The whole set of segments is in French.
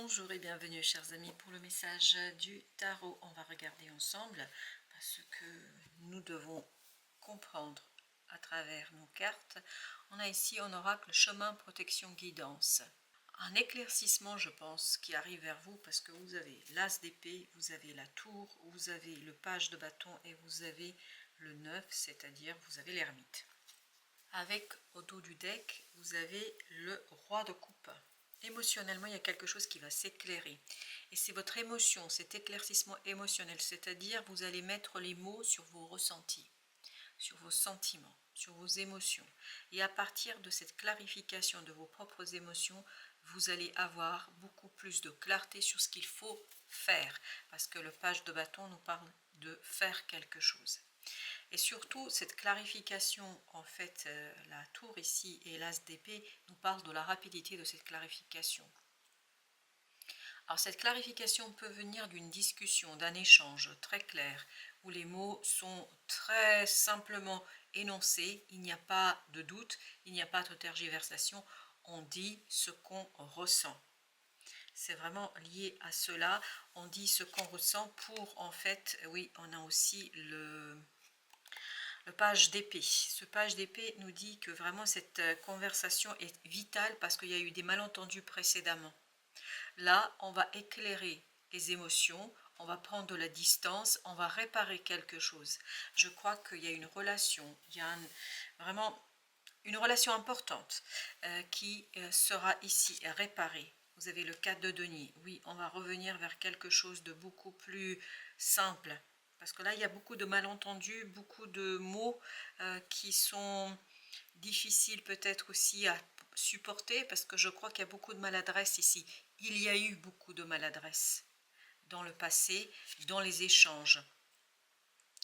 Bonjour et bienvenue chers amis pour le message du tarot. On va regarder ensemble ce que nous devons comprendre à travers nos cartes. On a ici en oracle chemin, protection, guidance. Un éclaircissement je pense qui arrive vers vous parce que vous avez l'as d'épée, vous avez la tour, vous avez le page de bâton et vous avez le 9, c'est-à-dire vous avez l'ermite. Avec au dos du deck, vous avez le roi de coupe. Émotionnellement, il y a quelque chose qui va s'éclairer. Et c'est votre émotion, cet éclaircissement émotionnel, c'est-à-dire vous allez mettre les mots sur vos ressentis, sur vos sentiments, sur vos émotions. Et à partir de cette clarification de vos propres émotions, vous allez avoir beaucoup plus de clarté sur ce qu'il faut faire. Parce que le page de bâton nous parle de faire quelque chose. Et surtout, cette clarification, en fait, la tour ici et l'as d'épée nous parlent de la rapidité de cette clarification. Alors cette clarification peut venir d'une discussion, d'un échange très clair, où les mots sont très simplement énoncés, il n'y a pas de doute, il n'y a pas de tergiversation, on dit ce qu'on ressent. C'est vraiment lié à cela, on dit ce qu'on ressent pour, en fait, oui, on a aussi le page d'épée. Ce page d'épée nous dit que vraiment cette conversation est vitale parce qu'il y a eu des malentendus précédemment. Là, on va éclairer les émotions, on va prendre de la distance, on va réparer quelque chose. Je crois qu'il y a une relation, il y a vraiment une relation importante qui sera ici réparée. Vous avez le 4 de denier. Oui, on va revenir vers quelque chose de beaucoup plus simple. Parce que là, il y a beaucoup de malentendus, beaucoup de mots qui sont difficiles peut-être aussi à supporter, parce que je crois qu'il y a beaucoup de maladresse ici. Il y a eu beaucoup de maladresse dans le passé, dans les échanges.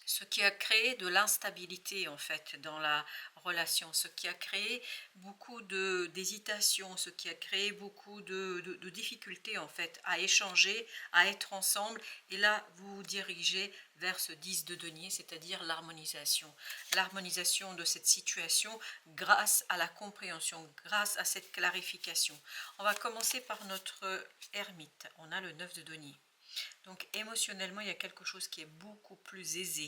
Ce qui a créé de l'instabilité en fait dans la relation, ce qui a créé beaucoup d'hésitation, ce qui a créé beaucoup de difficultés en fait à échanger, à être ensemble. Et là, vous vous dirigez vers ce 10 de denier, c'est-à-dire l'harmonisation. L'harmonisation de cette situation grâce à la compréhension, grâce à cette clarification. On va commencer par notre ermite. On a le 9 de denier. Donc émotionnellement, il y a quelque chose qui est beaucoup plus aisé.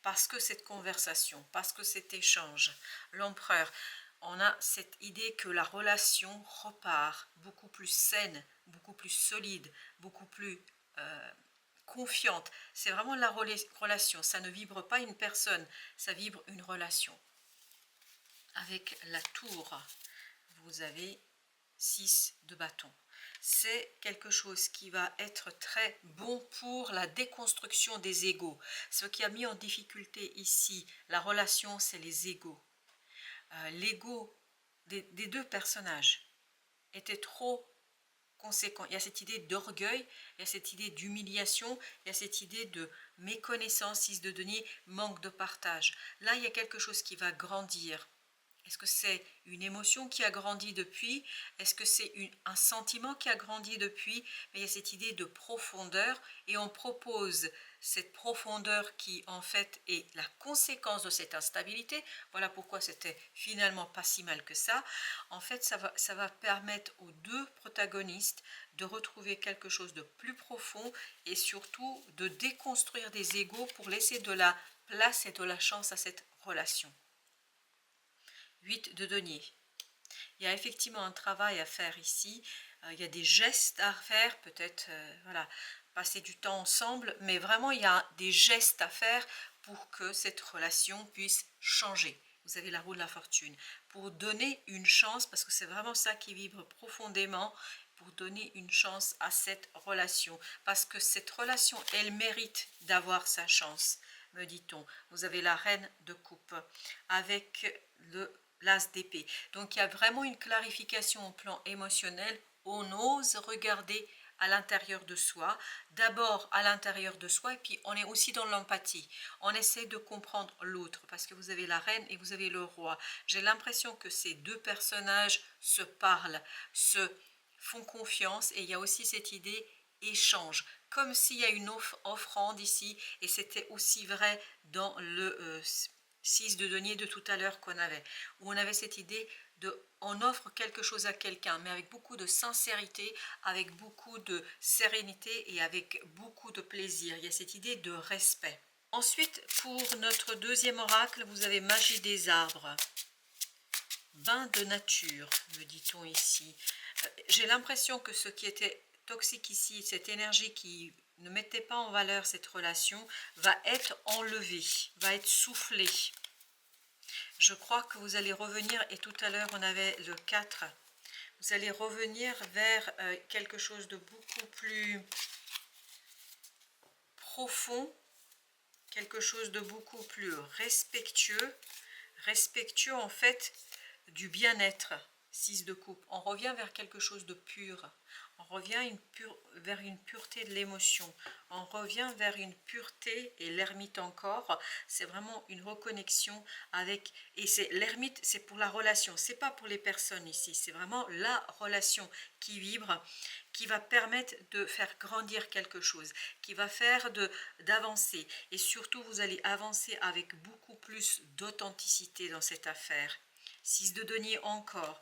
Parce que cette conversation, parce que cet échange, l'empereur, on a cette idée que la relation repart beaucoup plus saine, beaucoup plus solide, beaucoup plus confiante. C'est vraiment la relation, ça ne vibre pas une personne, ça vibre une relation. Avec la tour, vous avez 6 de bâton. C'est quelque chose qui va être très bon pour la déconstruction des égos. Ce qui a mis en difficulté ici la relation, c'est les égos. L'ego des deux personnages était trop conséquent. Il y a cette idée d'orgueil, il y a cette idée d'humiliation, il y a cette idée de méconnaissance, 6 de denier, manque de partage. Là, il y a quelque chose qui va grandir. Est-ce que c'est une émotion qui a grandi depuis? Est-ce que c'est un sentiment qui a grandi depuis? Mais il y a cette idée de profondeur et on propose cette profondeur qui en fait est la conséquence de cette instabilité. Voilà pourquoi c'était finalement pas si mal que ça. En fait, ça va permettre aux deux protagonistes de retrouver quelque chose de plus profond et surtout de déconstruire des égos pour laisser de la place et de la chance à cette relation. 8 de denier. Il y a effectivement un travail à faire ici, il y a des gestes à faire, peut-être voilà, passer du temps ensemble, mais vraiment il y a des gestes à faire pour que cette relation puisse changer. Vous avez la roue de la fortune, pour donner une chance, parce que c'est vraiment ça qui vibre profondément, pour donner une chance à cette relation, parce que cette relation, elle mérite d'avoir sa chance, me dit-on. Vous avez la reine de coupe, avec l'as d'épée. Donc il y a vraiment une clarification au plan émotionnel. On ose regarder à l'intérieur de soi, d'abord à l'intérieur de soi, et puis on est aussi dans l'empathie. On essaie de comprendre l'autre, parce que vous avez la reine et vous avez le roi. J'ai l'impression que ces deux personnages se parlent, se font confiance, et il y a aussi cette idée échange, comme s'il y a une offrande ici, et c'était aussi vrai dans le 6 de denier de tout à l'heure qu'on avait, où on avait cette idée on offre quelque chose à quelqu'un, mais avec beaucoup de sincérité, avec beaucoup de sérénité et avec beaucoup de plaisir. Il y a cette idée de respect. Ensuite, pour notre deuxième oracle, vous avez magie des arbres. Bain de nature, me dit-on ici. J'ai l'impression que ce qui était toxique ici, cette énergie qui ne mettait pas en valeur cette relation, va être enlevée, va être soufflée. Je crois que vous allez revenir, et tout à l'heure on avait le 4, vous allez revenir vers quelque chose de beaucoup plus profond, quelque chose de beaucoup plus respectueux en fait du bien-être. 6 de coupe, on revient vers quelque chose de pur, on revient vers une pureté de l'émotion, on revient vers une pureté, et l'ermite encore, c'est vraiment une reconnexion avec, et c'est l'ermite, c'est pour la relation, c'est pas pour les personnes ici, c'est vraiment la relation qui vibre, qui va permettre de faire grandir quelque chose, qui va faire d'avancer, et surtout vous allez avancer avec beaucoup plus d'authenticité dans cette affaire. 6 de denier encore,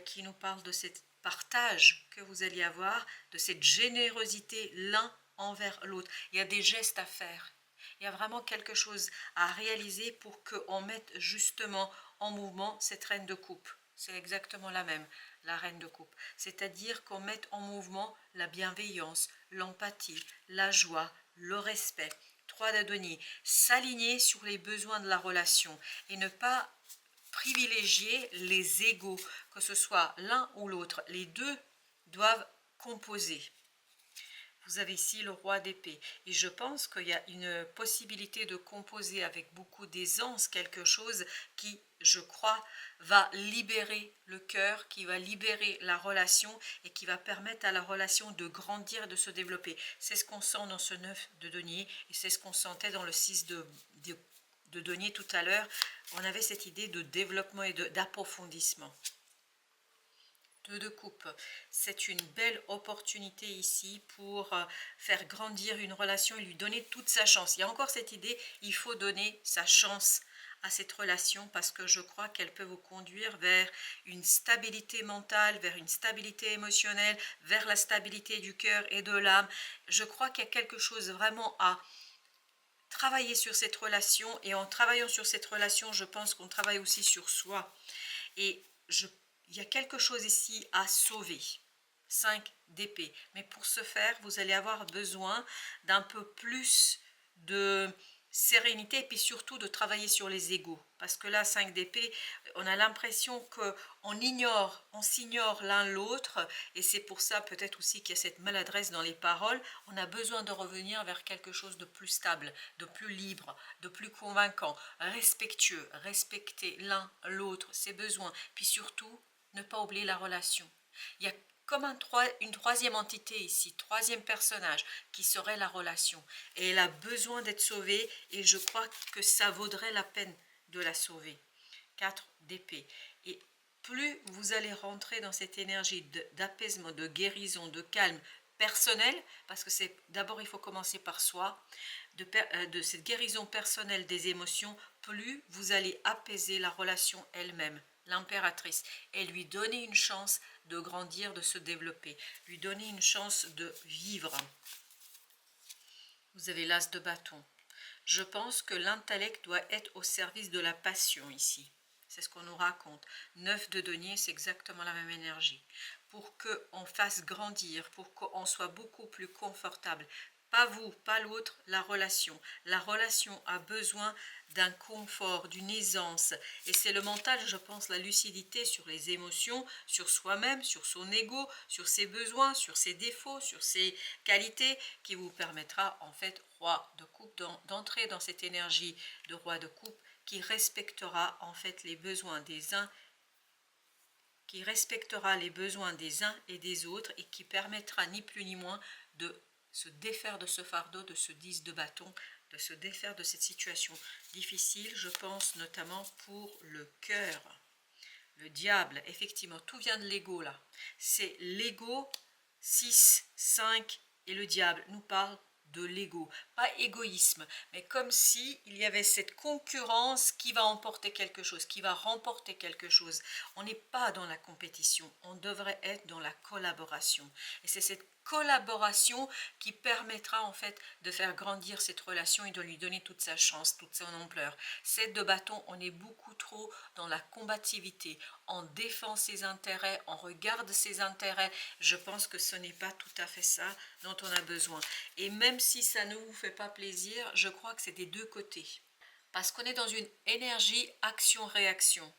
qui nous parle de ce partage que vous allez avoir, de cette générosité l'un envers l'autre. Il y a des gestes à faire, il y a vraiment quelque chose à réaliser pour qu'on mette justement en mouvement cette reine de coupe. C'est exactement la même, la reine de coupe. C'est-à-dire qu'on mette en mouvement la bienveillance, l'empathie, la joie, le respect. 3 de denier, s'aligner sur les besoins de la relation et ne pas privilégier les égaux, que ce soit l'un ou l'autre. Les deux doivent composer. Vous avez ici le roi d'épée. Et je pense qu'il y a une possibilité de composer avec beaucoup d'aisance quelque chose qui, je crois, va libérer le cœur, qui va libérer la relation et qui va permettre à la relation de grandir et de se développer. C'est ce qu'on sent dans ce 9 de denier et c'est ce qu'on sentait dans le 6 de denier tout à l'heure. On avait cette idée de développement et d'approfondissement. 2 de coupe, c'est une belle opportunité ici pour faire grandir une relation et lui donner toute sa chance. Il y a encore cette idée, il faut donner sa chance à cette relation parce que je crois qu'elle peut vous conduire vers une stabilité mentale, vers une stabilité émotionnelle, vers la stabilité du cœur et de l'âme. Je crois qu'il y a quelque chose vraiment à travailler sur cette relation, et en travaillant sur cette relation, je pense qu'on travaille aussi sur soi. Et il y a quelque chose ici à sauver. 5 d'épée. Mais pour ce faire, vous allez avoir besoin d'un peu plus de sérénité et puis surtout de travailler sur les égos. Parce que là, 5 d'épée, on a l'impression on s'ignore l'un l'autre, et c'est pour ça peut-être aussi qu'il y a cette maladresse dans les paroles. On a besoin de revenir vers quelque chose de plus stable, de plus libre, de plus convaincant, respectueux, respecter l'un l'autre, ses besoins, puis surtout ne pas oublier la relation. Il y a comme une troisième entité ici, troisième personnage, qui serait la relation. Et elle a besoin d'être sauvée, et je crois que ça vaudrait la peine de la sauver. 4 d'épée. Et plus vous allez rentrer dans cette énergie d'apaisement, de guérison, de calme personnel, parce que c'est d'abord il faut commencer par soi, de cette guérison personnelle des émotions, plus vous allez apaiser la relation elle-même, l'impératrice, et lui donner une chance de grandir, de se développer, lui donner une chance de vivre. Vous avez l'as de bâton. Je pense que l'intellect doit être au service de la passion ici. C'est ce qu'on nous raconte. 9 de denier, c'est exactement la même énergie. Pour qu'on fasse grandir, pour qu'on soit beaucoup plus confortable. Pas vous, pas l'autre, la relation. La relation a besoin d'un confort, d'une aisance. Et c'est le mental, je pense, la lucidité sur les émotions, sur soi-même, sur son ego, sur ses besoins, sur ses défauts, sur ses qualités, qui vous permettra, en fait, roi de coupe, d'entrer dans cette énergie de roi de coupe qui respectera, en fait, les besoins des uns, qui respectera les besoins des uns et des autres, et qui permettra ni plus ni moins de se défaire de ce fardeau, de ce 10 de bâton, de se défaire de cette situation difficile. Je pense notamment pour le cœur. Le diable, effectivement, tout vient de l'ego là. C'est l'ego, 6, 5 et le diable nous parle de l'ego, pas égoïsme, mais comme si il y avait cette concurrence qui va emporter quelque chose, qui va remporter quelque chose. On n'est pas dans la compétition, on devrait être dans la collaboration. Et c'est cette collaboration qui permettra en fait de faire grandir cette relation et de lui donner toute sa chance, toute son ampleur. 7 de bâton, on est beaucoup trop dans la combativité, on défend ses intérêts, on regarde ses intérêts. Je pense que ce n'est pas tout à fait ça dont on a besoin. Et même si ça ne vous fait pas plaisir, je crois que c'est des deux côtés. Parce qu'on est dans une énergie action-réaction.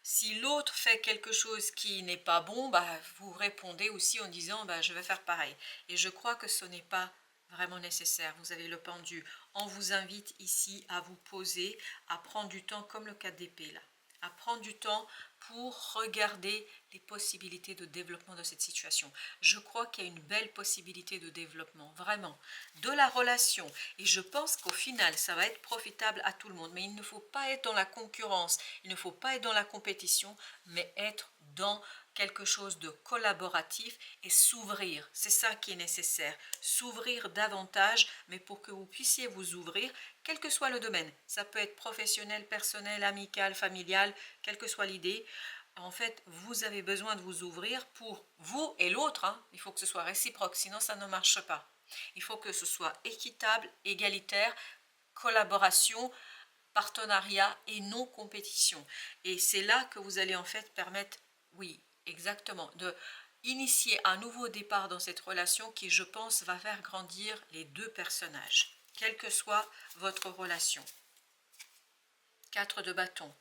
Si l'autre fait quelque chose qui n'est pas bon, bah, vous répondez aussi en disant bah, je vais faire pareil. Et je crois que ce n'est pas vraiment nécessaire. Vous avez le pendu. On vous invite ici à vous poser, à prendre du temps comme le 4 d'épée là. À prendre du temps pour regarder les possibilités de développement de cette situation. Je crois qu'il y a une belle possibilité de développement, vraiment, de la relation. Et je pense qu'au final, ça va être profitable à tout le monde. Mais il ne faut pas être dans la concurrence, il ne faut pas être dans la compétition, mais être dans quelque chose de collaboratif et s'ouvrir. C'est ça qui est nécessaire. S'ouvrir davantage, mais pour que vous puissiez vous ouvrir, quel que soit le domaine. Ça peut être professionnel, personnel, amical, familial, quelle que soit l'idée. En fait, vous avez besoin de vous ouvrir pour vous et l'autre. Hein. Il faut que ce soit réciproque, sinon ça ne marche pas. Il faut que ce soit équitable, égalitaire, collaboration, partenariat et non compétition. Et c'est là que vous allez en fait permettre, oui, exactement, de initier un nouveau départ dans cette relation qui, je pense, va faire grandir les deux personnages, quelle que soit votre relation. 4 de bâton.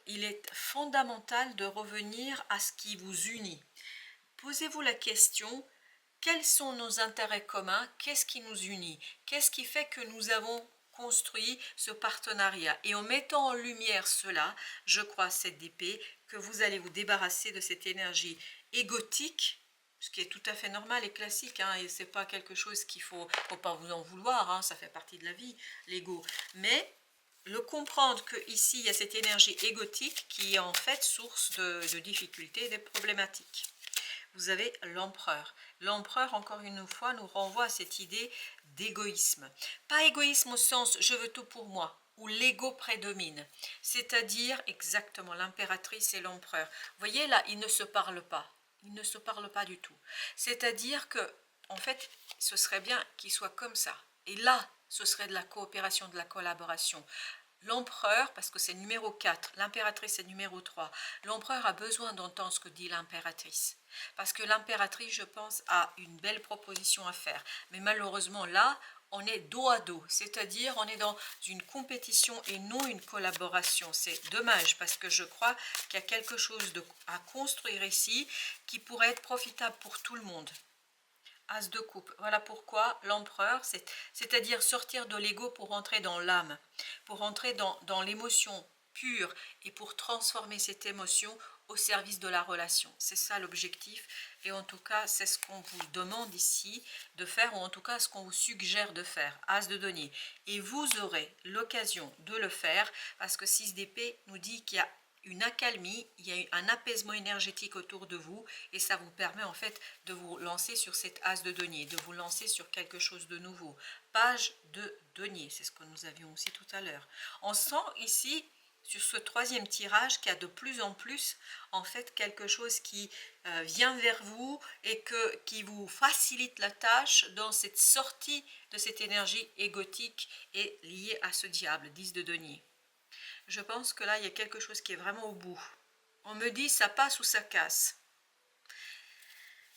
Il est fondamental de revenir à ce qui vous unit. Posez-vous la question, quels sont nos intérêts communs? Qu'est-ce qui nous unit? Qu'est-ce qui fait que nous avons construit ce partenariat? Et en mettant en lumière cela, je crois, cette d'épée, que vous allez vous débarrasser de cette énergie égotique, ce qui est tout à fait normal et classique, hein, et c'est pas quelque chose qu'il faut pas vous en vouloir, hein, ça fait partie de la vie, l'ego. Mais le comprendre que ici il y a cette énergie égotique qui est en fait source de difficultés et de problématiques. Vous avez l'empereur. L'empereur, encore une fois, nous renvoie à cette idée d'égoïsme. Pas égoïsme au sens je veux tout pour moi, où l'ego prédomine. C'est-à-dire exactement l'impératrice et l'empereur. Vous voyez là, ils ne se parlent pas. Ils ne se parlent pas du tout. C'est-à-dire que, en fait, ce serait bien qu'ils soient comme ça. Et là, ce serait de la coopération, de la collaboration. L'empereur, parce que c'est numéro 4, l'impératrice c'est numéro 3, l'empereur a besoin d'entendre ce que dit l'impératrice. Parce que l'impératrice, je pense, a une belle proposition à faire. Mais malheureusement, là, on est dos à dos, c'est-à-dire on est dans une compétition et non une collaboration. C'est dommage parce que je crois qu'il y a quelque chose à construire ici qui pourrait être profitable pour tout le monde. As de coupe. Voilà pourquoi l'empereur, c'est-à-dire sortir de l'ego pour entrer dans l'âme, pour entrer dans l'émotion pure et pour transformer cette émotion au service de la relation. C'est ça l'objectif et en tout cas c'est ce qu'on vous demande ici de faire ou en tout cas ce qu'on vous suggère de faire. As de denier. Et vous aurez l'occasion de le faire parce que 6 d'épée nous dit qu'il y a une accalmie, il y a un apaisement énergétique autour de vous et ça vous permet en fait de vous lancer sur cette as de denier, de vous lancer sur quelque chose de nouveau. Page de denier, c'est ce que nous avions aussi tout à l'heure. On sent ici sur ce troisième tirage qu'il y a de plus en plus en fait quelque chose qui vient vers vous et qui vous facilite la tâche dans cette sortie de cette énergie égotique et liée à ce diable, 10 de denier. Je pense que là, il y a quelque chose qui est vraiment au bout. On me dit ça passe ou ça casse.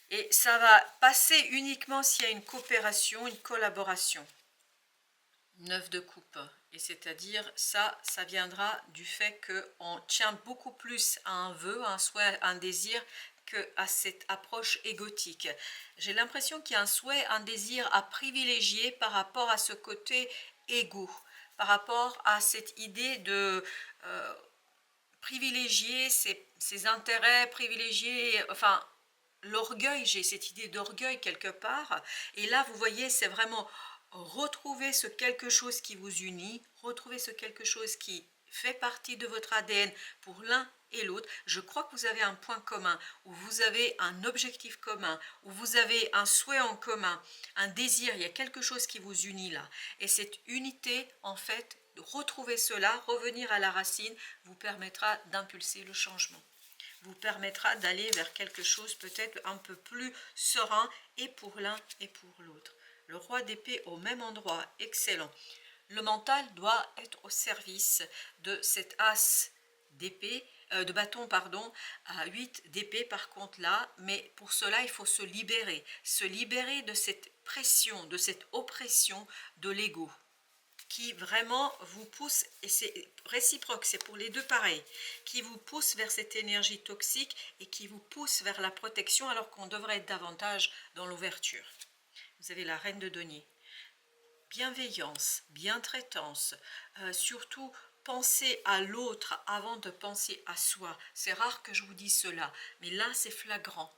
Et ça va passer uniquement s'il y a une coopération, une collaboration. 9 de coupe. Et c'est-à-dire, ça viendra du fait qu'on tient beaucoup plus à un vœu, à un souhait, à un désir, qu'à cette approche égotique. J'ai l'impression qu'il y a un souhait, un désir à privilégier par rapport à ce côté égo, par rapport à cette idée de privilégier ses intérêts, privilégier, enfin, l'orgueil, j'ai cette idée d'orgueil quelque part, et là, vous voyez, c'est vraiment retrouver ce quelque chose qui vous unit, retrouver ce quelque chose qui fait partie de votre ADN pour l'un et l'autre. Je crois que vous avez un point commun, ou vous avez un objectif commun, ou vous avez un souhait en commun, un désir, il y a quelque chose qui vous unit là. Et cette unité, en fait, de retrouver cela, revenir à la racine, vous permettra d'impulser le changement. Vous permettra d'aller vers quelque chose peut-être un peu plus serein, et pour l'un et pour l'autre. Le roi d'épée au même endroit, excellent. Le mental doit être au service de cet as d'épée, de bâton, pardon, à 8 d'épée par contre là, mais pour cela il faut se libérer de cette pression, de cette oppression de l'ego, qui vraiment vous pousse, et c'est réciproque, c'est pour les deux pareil, qui vous pousse vers cette énergie toxique et qui vous pousse vers la protection alors qu'on devrait être davantage dans l'ouverture. Vous avez la reine de denier. Bienveillance, bientraitance, surtout penser à l'autre avant de penser à soi. C'est rare que je vous dise cela, mais là c'est flagrant.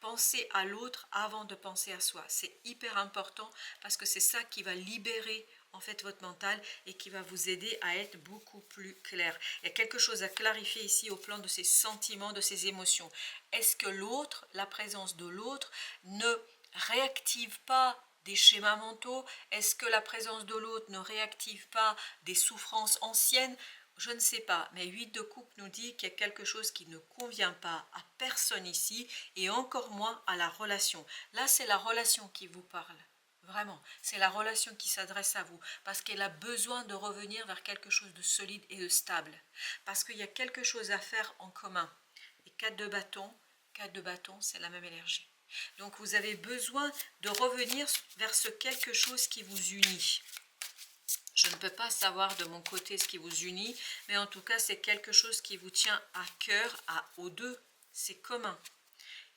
Penser à l'autre avant de penser à soi, c'est hyper important parce que c'est ça qui va libérer en fait votre mental et qui va vous aider à être beaucoup plus clair. Il y a quelque chose à clarifier ici au plan de ses sentiments, de ses émotions. Est-ce que l'autre, la présence de l'autre ne réactive pas des schémas mentaux? Est-ce que la présence de l'autre ne réactive pas des souffrances anciennes? Je ne sais pas, mais 8 de coupe nous dit qu'il y a quelque chose qui ne convient pas à personne ici, et encore moins à la relation. Là, c'est la relation qui vous parle. Vraiment, c'est la relation qui s'adresse à vous, parce qu'elle a besoin de revenir vers quelque chose de solide et de stable. Parce qu'il y a quelque chose à faire en commun. Et 4 de bâton, c'est la même énergie. Donc vous avez besoin de revenir vers ce quelque chose qui vous unit. Je ne peux pas savoir de mon côté ce qui vous unit, mais en tout cas c'est quelque chose qui vous tient à cœur, aux deux, c'est commun.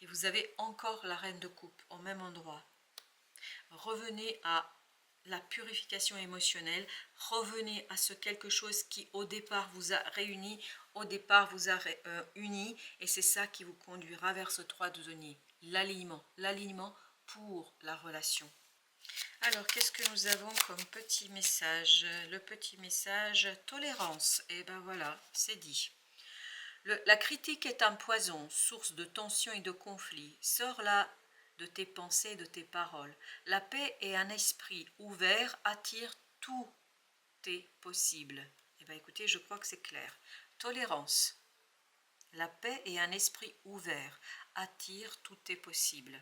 Et vous avez encore la reine de coupe au même endroit. Revenez à la purification émotionnelle, revenez à ce quelque chose qui au départ vous a réuni, au départ vous a uni, et c'est ça qui vous conduira vers ce 3 de denier, l'alignement pour la relation. Alors, qu'est-ce que nous avons comme petit message? Le petit message, tolérance. Et ben voilà, c'est dit. La critique est un poison, source de tension et de conflit. Sors là de tes pensées, de tes paroles. La paix et un esprit ouvert attirent tout est possible. Et bien écoutez, je crois que c'est clair. Tolérance. La paix et un esprit ouvert attirent tout est possible.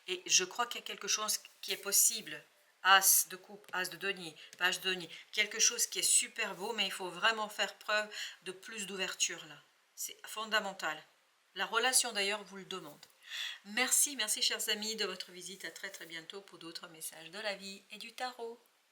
Et je crois qu'il y a quelque chose qui est possible. As de coupe, as de denier, page de denier. Quelque chose qui est super beau, mais il faut vraiment faire preuve de plus d'ouverture là. C'est fondamental. La relation d'ailleurs vous le demande. Merci chers amis de votre visite. À très bientôt pour d'autres messages de la vie et du tarot.